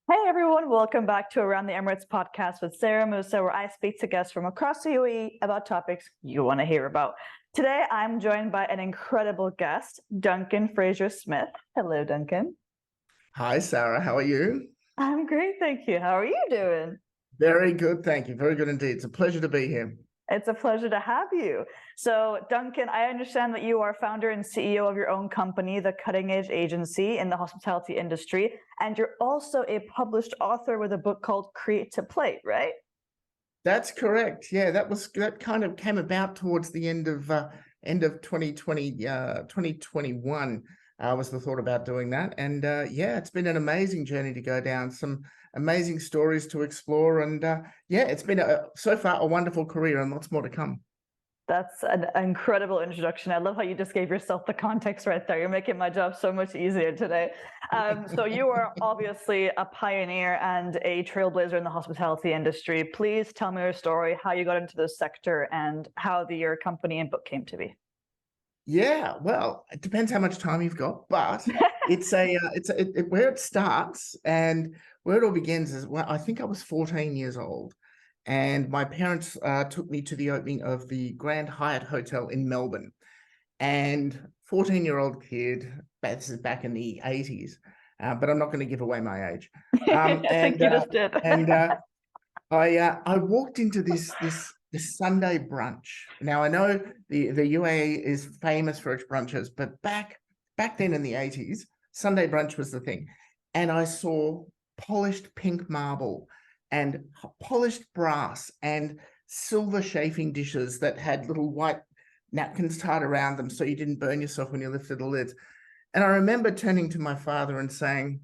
Hey everyone, welcome back to Around the Emirates podcast with Sara Mousa, where I speak to guests from across the UAE about topics you want to hear about. Today, I'm joined by an incredible guest, Duncan Frasier Smith. Hello, Duncan. Hi, Sarah. How are you? I'm great, thank you. How are you doing? Very good, thank you. Very good indeed. It's a pleasure to be here. It's a pleasure to have you. So, Duncan, I understand that you are founder and CEO of your own company, the Cutting Edge Agency in the hospitality industry, and you're also a published author with a book called Create to Play, right? That's correct. Yeah, that kind of came about towards the end of 2021. Was the thought about doing that, and yeah, it's been an amazing journey to go down. Some amazing stories to explore, and yeah, it's been so far a wonderful career, and lots more to come. That's an incredible introduction. I love how you just gave yourself the context right there. You're making my job so much easier today. So you are obviously a pioneer and a trailblazer in the hospitality industry. Please tell me your story, how you got into this sector, and how your company and book came to be. Yeah, well, it depends how much time you've got, but where it starts and where it all begins is, well, I think I was 14 years old, and my parents took me to the opening of the Grand Hyatt Hotel in Melbourne. And 14-year-old kid, this is back in the 80s, but I'm not going to give away my age. I think And you just did. and I walked into this Sunday brunch. Now I know the UAE is famous for its brunches, but back then in the 80s, Sunday brunch was the thing. And I saw polished pink marble and polished brass and silver chafing dishes that had little white napkins tied around them so you didn't burn yourself when you lifted the lids. And I remember turning to my father and saying,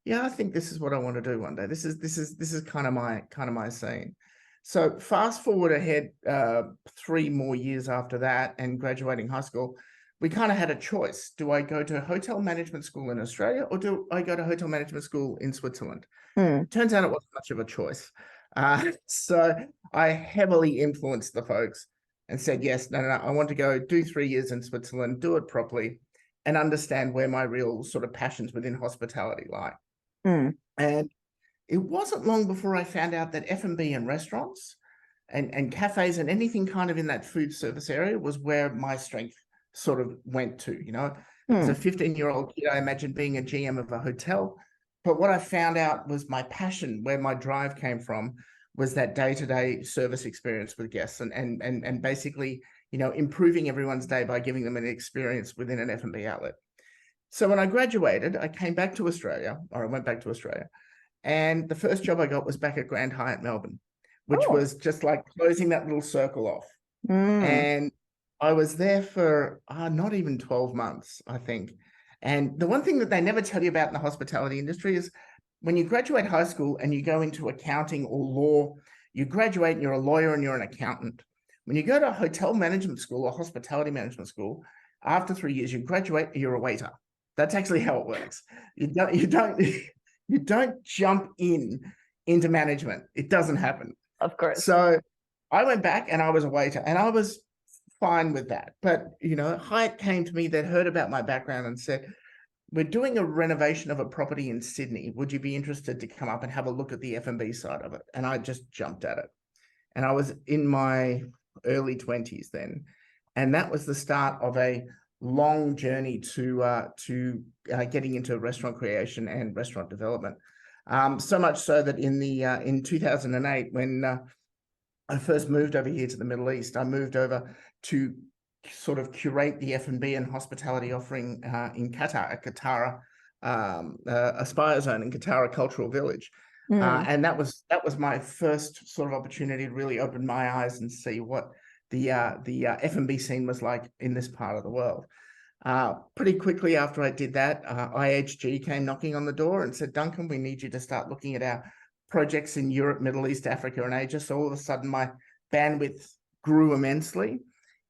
yeah, I think this is what I want to do one day. This is kind of my scene. So fast forward ahead 3 more years after that and graduating high school, we kind of had a choice. Do I go to hotel management school in Australia, or do I go to hotel management school in Switzerland? Turns out it wasn't much of a choice. So I heavily influenced the folks and said, yes, no, I want to go do 3 years in Switzerland, do it properly, and understand where my real sort of passions within hospitality lie. And it wasn't long before I found out that F&B and restaurants and cafes and anything kind of in that food service area was where my strength sort of went to. As a 15-year-old kid, I imagined being a GM of a hotel. But what I found out was my passion, where my drive came from, was that day-to-day service experience with guests and basically, improving everyone's day by giving them an experience within an F&B outlet. So when I graduated, I came back to Australia, or I went back to Australia, and the first job I got was back at Grand Hyatt Melbourne, which Oh. was just like closing that little circle off. Mm. And I was there for not even 12 months, I think. And the one thing that they never tell you about in the hospitality industry is when you graduate high school and you go into accounting or law, you graduate and you're a lawyer and you're an accountant. When you go to a hotel management school or hospitality management school, after 3 years, you graduate, you're a waiter. That's actually how it works. You don't jump into management. It doesn't happen. Of course. So I went back and I was a waiter, and I was fine with that. But Hyatt came to me, they'd heard about my background and said, we're doing a renovation of a property in Sydney. Would you be interested to come up and have a look at the F&B side of it? And I just jumped at it. And I was in my early 20s then. And that was the start of a long journey to getting into restaurant creation and restaurant development. So much so that in 2008, when I first moved over here to the Middle East, I moved over to sort of curate the F&B and hospitality offering in Qatar, at Qatar Aspire Zone in Qatar Cultural Village. And that was my first sort of opportunity to really open my eyes and see what the F&B scene was like in this part of the world. Pretty quickly after I did that, IHG came knocking on the door and said, Duncan, we need you to start looking at our projects in Europe, Middle East, Africa, and Asia. So all of a sudden my bandwidth grew immensely.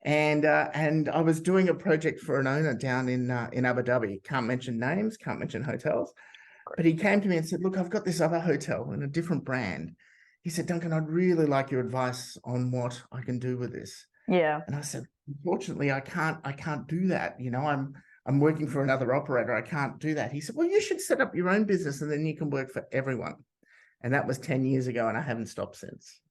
And I was doing a project for an owner down in Abu Dhabi. Can't mention names, can't mention hotels. But he came to me and said, look, I've got this other hotel in a different brand. He said, Duncan, I'd really like your advice on what I can do with this. Yeah. And I said, unfortunately, I can't do that. I'm I'm working for another operator. I can't do that. He said, well, you should set up your own business and then you can work for everyone. And that was 10 years ago, and I haven't stopped since.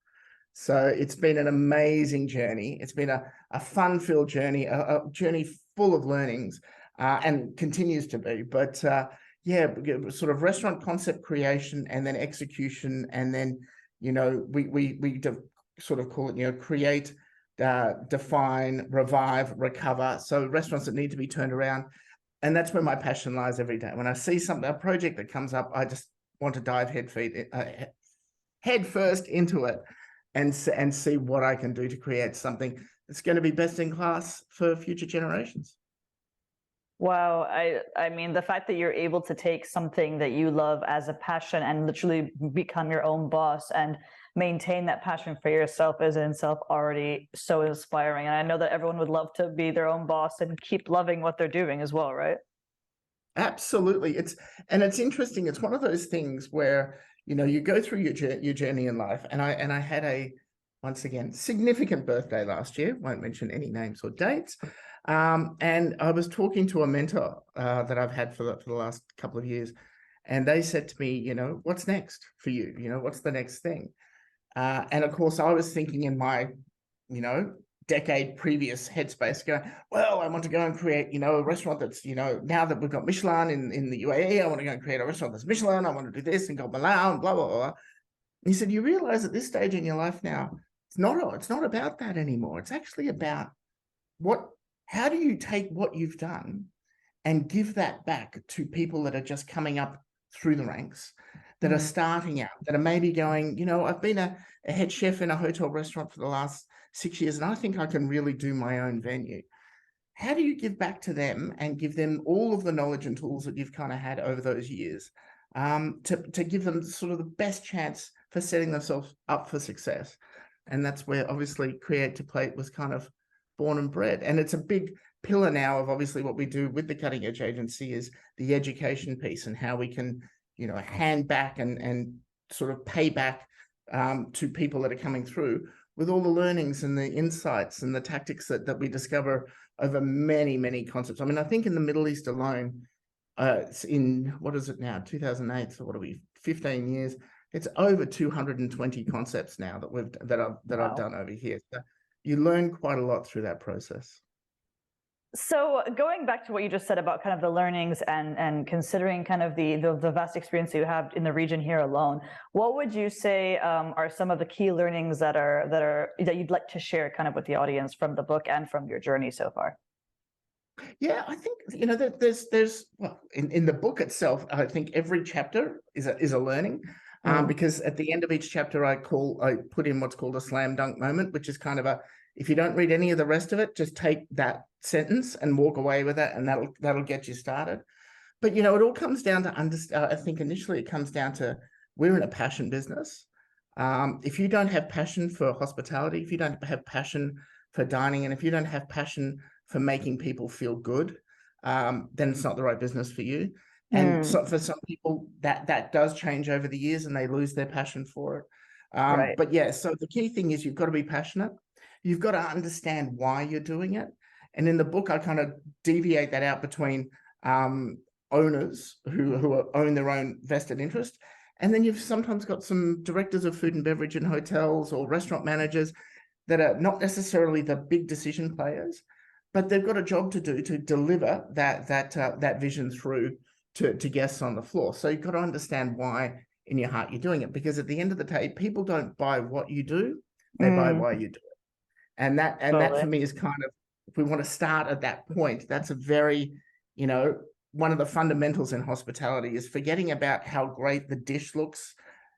So it's been an amazing journey. It's been a fun-filled journey, a journey full of learnings, and continues to be. But yeah, sort of restaurant concept creation and then execution, and then, you know, we sort of call it, you know, create, define, revive, recover. So restaurants that need to be turned around. And that's where my passion lies every day. When I see something, a project that comes up, I just want to dive head first into it and see what I can do to create something that's going to be best in class for future generations. Wow. I mean, the fact that you're able to take something that you love as a passion and literally become your own boss and maintain that passion for yourself is in itself already so inspiring. And I know that everyone would love to be their own boss and keep loving what they're doing as well, right? Absolutely. It's interesting. It's one of those things where, you know, you go through your journey in life. And I had a, once again, significant birthday last year. Won't mention any names or dates. And I was talking to a mentor that I've had for the last couple of years. And they said to me, you know, what's next for you? You know, what's the next thing? And of course, I was thinking in my, you know, decade previous headspace, going, well, I want to go and create, you know, a restaurant that's, you know, now that we've got Michelin in the UAE, I want to go and create a restaurant that's Michelin. I want to do this and go Milan and blah, blah, blah. And he said, you realize at this stage in your life now, it's not about that anymore. It's actually about how do you take what you've done and give that back to people that are just coming up through the ranks, that are starting out, that are maybe going, you know, I've been a head chef in a hotel restaurant for the last 6 years, and I think I can really do my own venue. How do you give back to them and give them all of the knowledge and tools that you've kind of had over those years, to give them sort of the best chance for setting themselves up for success? And that's where obviously Create to Plate was kind of born and bred. And it's a big pillar now of obviously what we do with the Cutting Edge Agency is the education piece and how we can, you know, hand back and sort of pay back to people that are coming through with all the learnings and the insights and the tactics that we discover over many, many concepts. I mean, I think in the Middle East alone, it's in, what is it now, 2008, so what are we, 15 years, it's over 220 concepts now that I've done over here. So you learn quite a lot through that process. So going back to what you just said about kind of the learnings and considering kind of the vast experience you have in the region here alone, what would you say are some of the key learnings that you'd like to share kind of with the audience from the book and from your journey so far? Yeah, I think, you know, there's well, in the book itself, I think every chapter is a learning. Because at the end of each chapter, I put in what's called a slam dunk moment, which is kind of if you don't read any of the rest of it, just take that sentence and walk away with it, and that'll get you started. But, you know, it all comes down to I think initially it comes down to we're in a passion business. If you don't have passion for hospitality, if you don't have passion for dining, and if you don't have passion for making people feel good, then it's not the right business for you. And so for some people that does change over the years and they lose their passion for it. Right. But yeah, so the key thing is you've got to be passionate. You've got to understand why you're doing it. And in the book, I kind of deviate that out between owners who own their own vested interest. And then you've sometimes got some directors of food and beverage in hotels or restaurant managers that are not necessarily the big decision players, but they've got a job to do to deliver that vision through to guests on the floor. So you've got to understand why in your heart you're doing it, because at the end of the day, people don't buy what you do, they buy why you do it. And that for me is kind of, if we want to start at that point, that's a very, you know, one of the fundamentals in hospitality is forgetting about how great the dish looks.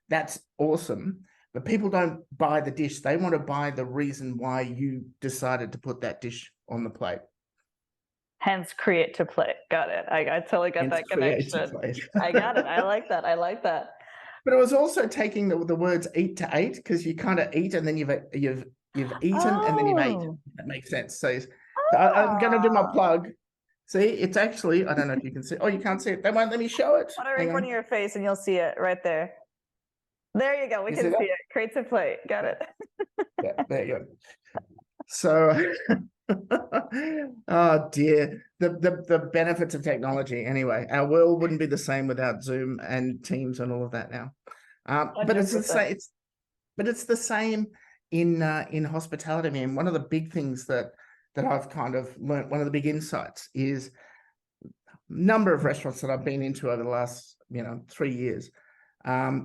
That's awesome. But people don't buy the dish. They want to buy the reason why you decided to put that dish on the plate. Hence, Create to Plate. Got it. I totally got that connection. I got it. I like that. I like that. But it was also taking the words eat to ate, because you kind of eat and then you've eaten and then you've ate. That makes sense. So I'm going to do my plug. See, it's actually, I don't know if you can see. Oh, you can't see it. They won't let me show it. Put it in front of your face and you'll see it right there. There you go. We can see it. Create to Plate. Got it. Yeah, there you go. So Oh dear. The benefits of technology. Anyway, our world wouldn't be the same without Zoom and Teams and all of that now. But it's the 100%. same. It's the same in hospitality. I mean, one of the big things that I've kind of learned, one of the big insights is number of restaurants that I've been into over the last 3 years.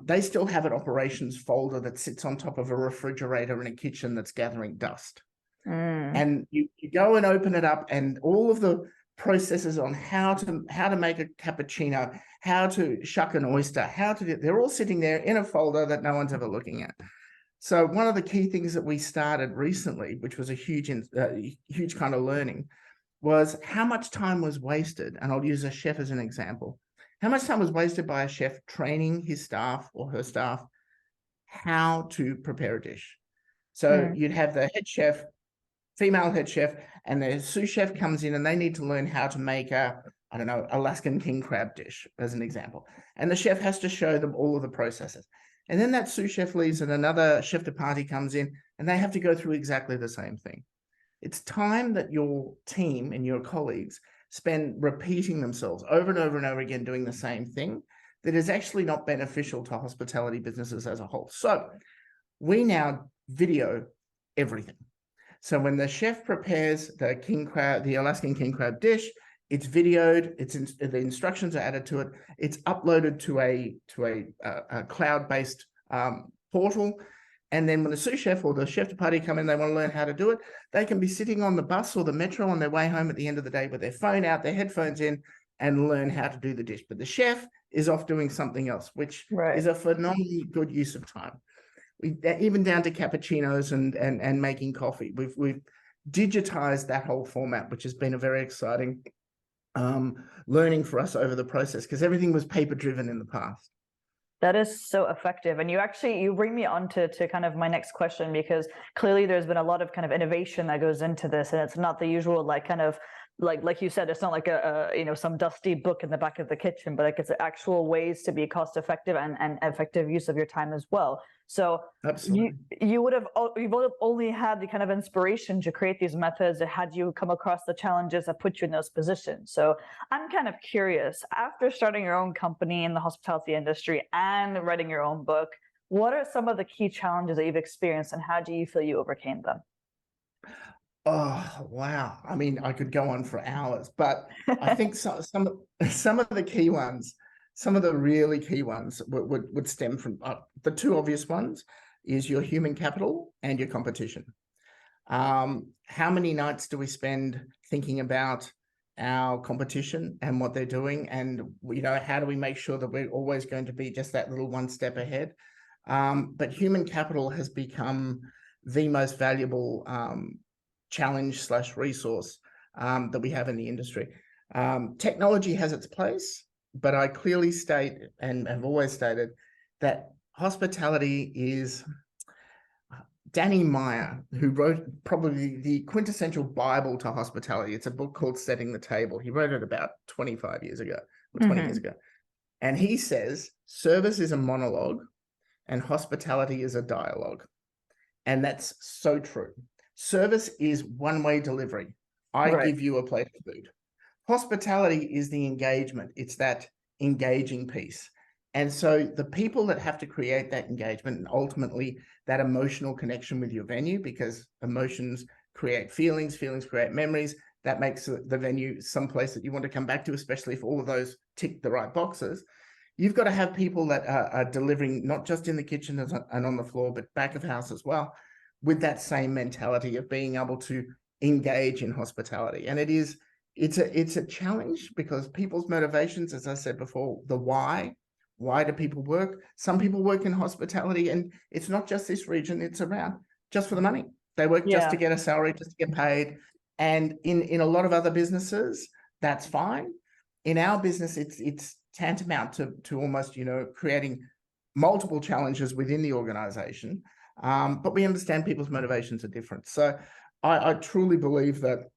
They still have an operations folder that sits on top of a refrigerator in a kitchen that's gathering dust. And you go and open it up, and all of the processes on how to make a cappuccino, how to shuck an oyster, they're all sitting there in a folder that no one's ever looking at. So one of the key things that we started recently, which was a huge kind of learning, was how much time was wasted. And I'll use a chef as an example. How much time was wasted by a chef training his staff or her staff how to prepare a dish? So you'd have the head chef, female head chef, and the sous chef comes in and they need to learn how to make Alaskan king crab dish, as an example. And the chef has to show them all of the processes. And then that sous chef leaves and another chef de partie comes in and they have to go through exactly the same thing. It's time that your team and your colleagues spend repeating themselves over and over and over again doing the same thing that is actually not beneficial to hospitality businesses as a whole. So we now video everything. So when the chef prepares the Alaskan king crab dish, it's videoed. The instructions are added to it. It's uploaded to a cloud-based portal. And then when the sous chef or the chef de partie come in, they want to learn how to do it. They can be sitting on the bus or the metro on their way home at the end of the day with their phone out, their headphones in, and learn how to do the dish. But the chef is off doing something else, which is a phenomenally good use of time. Even down to cappuccinos and making coffee. We've digitized that whole format, which has been a very exciting learning for us over the process, because everything was paper driven in the past. That is so effective. And you bring me on to kind of my next question, because clearly there's been a lot of kind of innovation that goes into this, and it's not the usual like you said, it's not like some dusty book in the back of the kitchen, but like it's actual ways to be cost effective and effective use of your time as well. So you would have only had the kind of inspiration to create these methods had you come across the challenges that put you in those positions. So I'm kind of curious, after starting your own company in the hospitality industry and writing your own book, what are some of the key challenges that you've experienced, and how do you feel you overcame them? Oh, wow. I mean, I could go on for hours, but I think some of the key ones, some of the really key ones would stem from the two obvious ones is your human capital and your competition. How many nights do we spend thinking about our competition and what they're doing? And, how do we make sure that we're always going to be just that little one step ahead? But human capital has become the most valuable challenge/resource that we have in the industry. Technology has its place, but I clearly state and have always stated that hospitality is Danny Meyer, who wrote probably the quintessential Bible to hospitality. It's a book called Setting the Table. He wrote it about 25 years ago or 20 years ago. And he says, service is a monologue and hospitality is a dialogue. And that's so true. Service is one-way delivery. I give you a plate of food. Hospitality is the engagement. It's that engaging piece. And so the people that have to create that engagement and ultimately that emotional connection with your venue, because emotions create feelings, feelings create memories, that makes the venue someplace that you want to come back to, especially if all of those tick the right boxes. You've got to have people that are delivering not just in the kitchen and on the floor, but back of house as well, with that same mentality of being able to engage in hospitality. And it's a challenge because people's motivations, as I said before, the why do people work? Some people work in hospitality, and it's not just this region, it's around just for the money. They work just to get a salary, just to get paid. And in a lot of other businesses, that's fine. In our business, it's tantamount to almost, creating multiple challenges within the organization. But we understand people's motivations are different. So I truly believe that,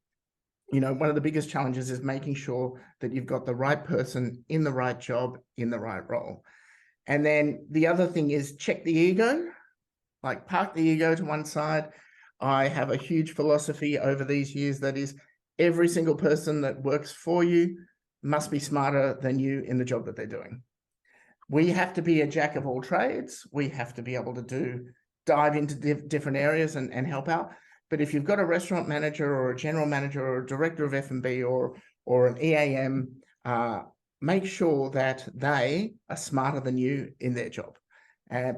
one of the biggest challenges is making sure that you've got the right person in the right job, in the right role. And then the other thing is check the ego, like park the ego to one side. I have a huge philosophy over these years that is every single person that works for you must be smarter than you in the job that they're doing. We have to be a jack of all trades. We have to be able to dive into different areas and help out. But if you've got a restaurant manager or a general manager or a director of F&B or an EAM, make sure that they are smarter than you in their job.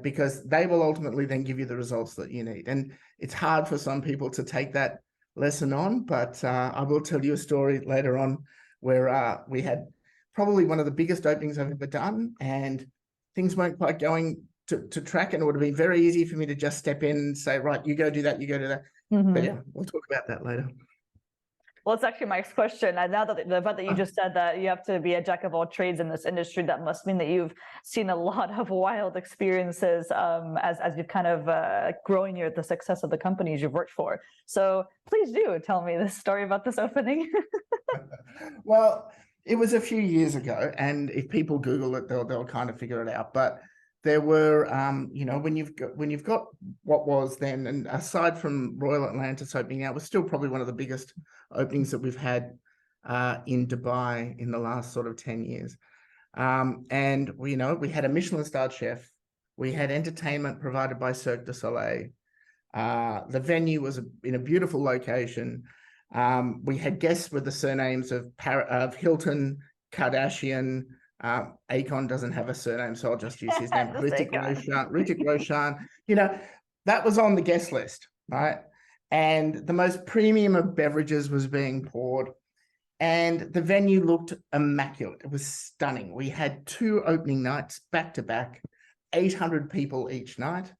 Because they will ultimately then give you the results that you need. And it's hard for some people to take that lesson on, but I will tell you a story later on where we had probably one of the biggest openings I've ever done, and things weren't quite going to track, and it would have been very easy for me to just step in and say, right, you go do that, you go do that. But yeah, we'll talk about that later. Well, it's actually my next question. And now that the fact that you just said that you have to be a jack of all trades in this industry, that must mean that you've seen a lot of wild experiences as you've kind of grown the success of the companies you've worked for. So please do tell me this story about this opening. Well, it was a few years ago, and if people Google it, they'll kind of figure it out. But there were, when you've got what was then, and aside from Royal Atlantis opening now, it was still probably one of the biggest openings that we've had in Dubai in the last sort of 10 years. And we had a Michelin-starred chef, we had entertainment provided by Cirque du Soleil. The venue was in a beautiful location. We had guests with the surnames of Hilton, Kardashian. Akon doesn't have a surname, so I'll just use his name. Hrithik Roshan. That was on the guest list, right? And the most premium of beverages was being poured, and the venue looked immaculate. It was stunning. We had 2 opening nights back to back, 800 people each night.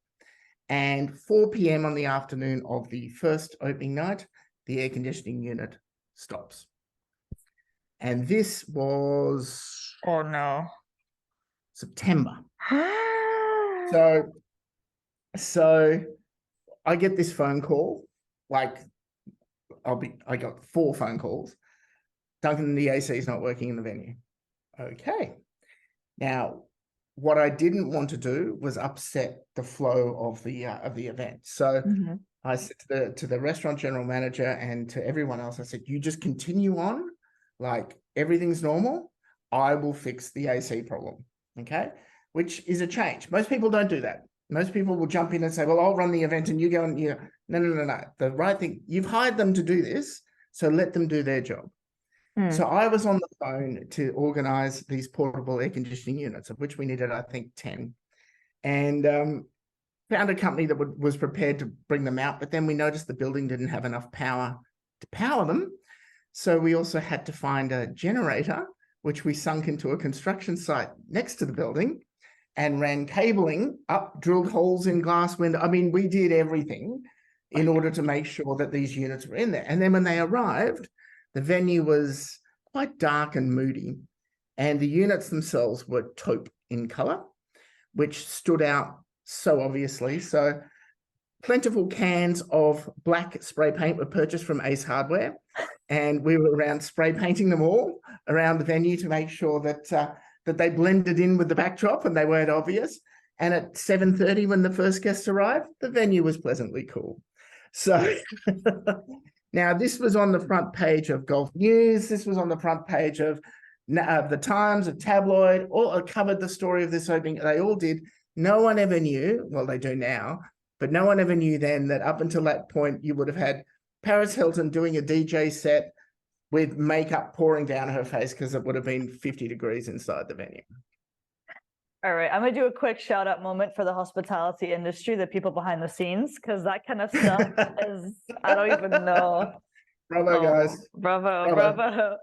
And 4 p.m. on the afternoon of the first opening night, the air conditioning unit stops. And this was September. So I get this phone call. I got 4 phone calls. Duncan, the AC is not working in the venue. Okay. Now, what I didn't want to do was upset the flow of the event. So I said to the restaurant general manager and to everyone else, I said, you just continue on like everything's normal. I will fix the AC problem. Okay. Which is a change. Most people don't do that. Most people will jump in and say, well, I'll run the event and you go and no. The right thing, you've hired them to do this, so let them do their job. So I was on the phone to organize these portable air conditioning units, of which we needed, I think, 10. And found a company that was prepared to bring them out, but then we noticed the building didn't have enough power to power them. So we also had to find a generator, which we sunk into a construction site next to the building and ran cabling up, drilled holes in glass window. I mean, we did everything in order to make sure that these units were in there. And then when they arrived, the venue was quite dark and moody, and the units themselves were taupe in color, which stood out so obviously. So plentiful cans of black spray paint were purchased from Ace Hardware, and we were around spray painting them all around the venue to make sure that they blended in with the backdrop and they weren't obvious. And at 7:30, when the first guests arrived, the venue was pleasantly cool. So now this was on the front page of Golf News. This was on the front page of the Times, of Tabloid. All covered the story of this opening. They all did. No one ever knew. Well, they do now, but no one ever knew then that up until that point, you would have had Paris Hilton doing a DJ set with makeup pouring down her face because it would have been 50 degrees inside the venue. All right, I'm going to do a quick shout out moment for the hospitality industry, the people behind the scenes, because that kind of stuff is, I don't even know. Bravo, guys. Bravo.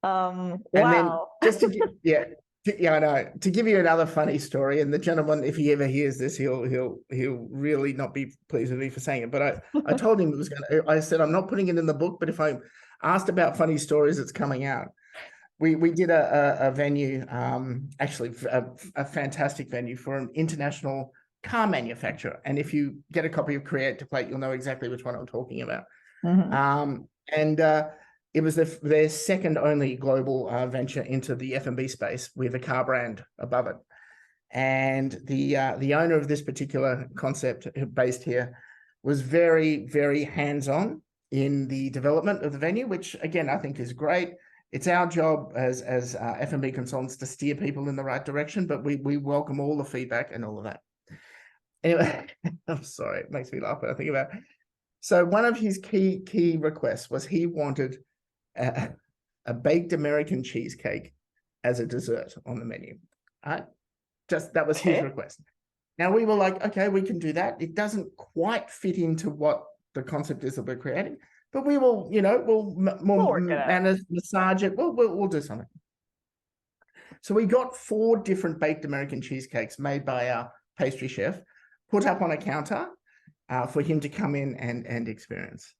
And wow. Then just to give, I know. To give you another funny story, and the gentleman, if he ever hears this, he'll really not be pleased with me for saying it. But I told him it was going to. I said I'm not putting it in the book, but if I'm asked about funny stories, it's coming out. We did a venue, actually a fantastic venue for an international car manufacturer. And if you get a copy of Create to Plate, you'll know exactly which one I'm talking about. It was their second only global venture into the F&B space with a car brand above it. And the owner of this particular concept based here was very, very hands-on in the development of the venue, which again, I think is great. It's our job as F&B consultants to steer people in the right direction, but we welcome all the feedback and all of that. Anyway, I'm sorry, it makes me laugh when I think about it. So one of his key requests was he wanted a baked American cheesecake as a dessert on the menu. Just that was his request. Now we were like, okay, we can do that. It doesn't quite fit into what the concept is that we're creating, but we will, we'll massage it. We'll do something. So we got 4 different baked American cheesecakes made by our pastry chef, put up on a counter for him to come in and experience.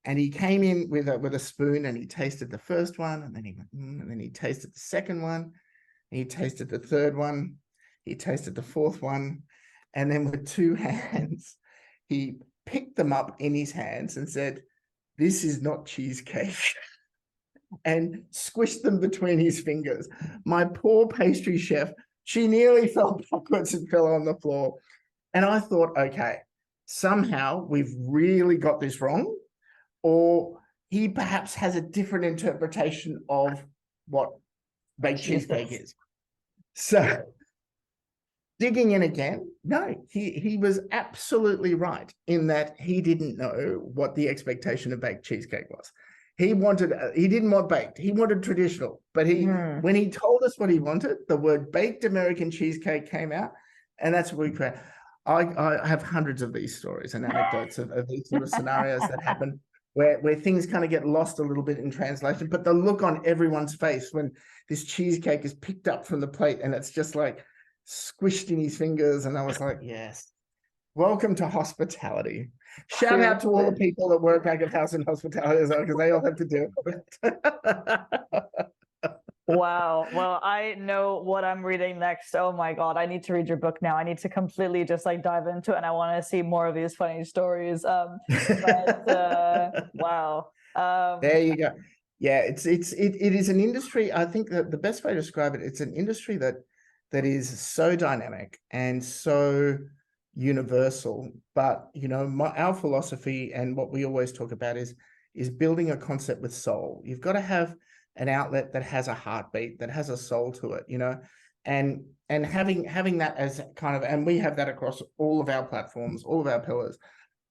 And he came in with a spoon, and he tasted the first one, and then he went, and then he tasted the second one, he tasted the third one, he tasted the fourth one, and then with 2 hands, he picked them up in his hands and said, "This is not cheesecake," and squished them between his fingers. My poor pastry chef, she nearly fell backwards and fell on the floor. And I thought, okay, somehow we've really got this wrong, or he perhaps has a different interpretation of what baked cheesecake is. So digging in again, no, he was absolutely right in that he didn't know what the expectation of baked cheesecake was. He didn't want baked, he wanted traditional, but when he told us what he wanted, the word baked American cheesecake came out, and that's what we created. I have hundreds of these stories and anecdotes of these sort of scenarios that happen where things kind of get lost a little bit in translation, but the look on everyone's face when this cheesecake is picked up from the plate and it's just like squished in his fingers. And I was like, yes, welcome to hospitality. Shout out to all the people that work back at House and Hospitality as well, because they all have to do it. Wow. Well, I know what I'm reading next. Oh my God. I need to read your book now. I need to completely just like dive into it, and I want to see more of these funny stories. Wow. There you go. Yeah, it is an industry. I think that the best way to describe it, it's an industry that is so dynamic and so universal. But our philosophy and what we always talk about is building a concept with soul. You've got to have an outlet that has a heartbeat, that has a soul to it, and having that as kind of, and we have that across all of our platforms, all of our pillars,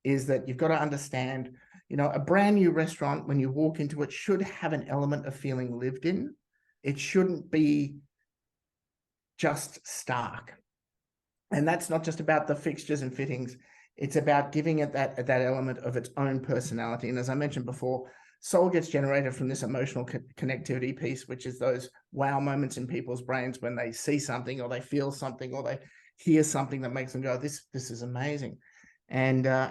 is that you've got to understand, a brand new restaurant, when you walk into it, should have an element of feeling lived in. It shouldn't be just stark. And that's not just about the fixtures and fittings. It's about giving it that element of its own personality. And as I mentioned before, soul gets generated from this emotional connectivity piece, which is those wow moments in people's brains when they see something or they feel something or they hear something that makes them go, this is amazing. And yeah,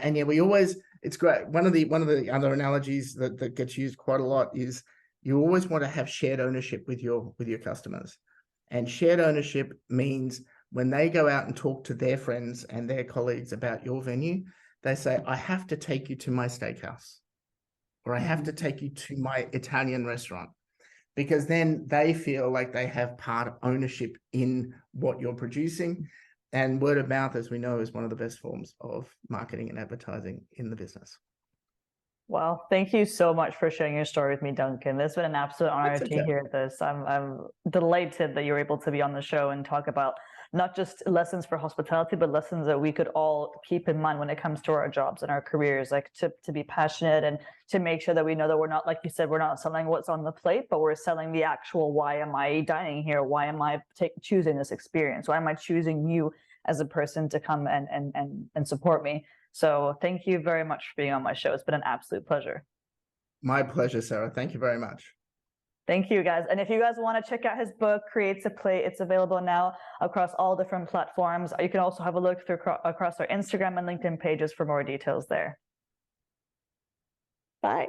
it's great. One of the other analogies that gets used quite a lot is you always want to have shared ownership with your customers. And shared ownership means when they go out and talk to their friends and their colleagues about your venue, they say, I have to take you to my steakhouse, or I have to take you to my Italian restaurant, because then they feel like they have part of ownership in what you're producing. And word of mouth, as we know, is one of the best forms of marketing and advertising in the business. Well, thank you so much for sharing your story with me, Duncan. It's been an absolute honor to hear this. I'm delighted that you're able to be on the show and talk about not just lessons for hospitality, but lessons that we could all keep in mind when it comes to our jobs and our careers, like to be passionate and to make sure that we know that we're not, like you said, we're not selling what's on the plate, but we're selling the actual, why am I dining here? Why am I choosing this experience? Why am I choosing you as a person to come and support me? So thank you very much for being on my show. It's been an absolute pleasure. My pleasure, Sarah. Thank you very much. Thank you, guys. And if you guys want to check out his book, Creates a Plate, it's available now across all different platforms. You can also have a look through across our Instagram and LinkedIn pages for more details there. Bye.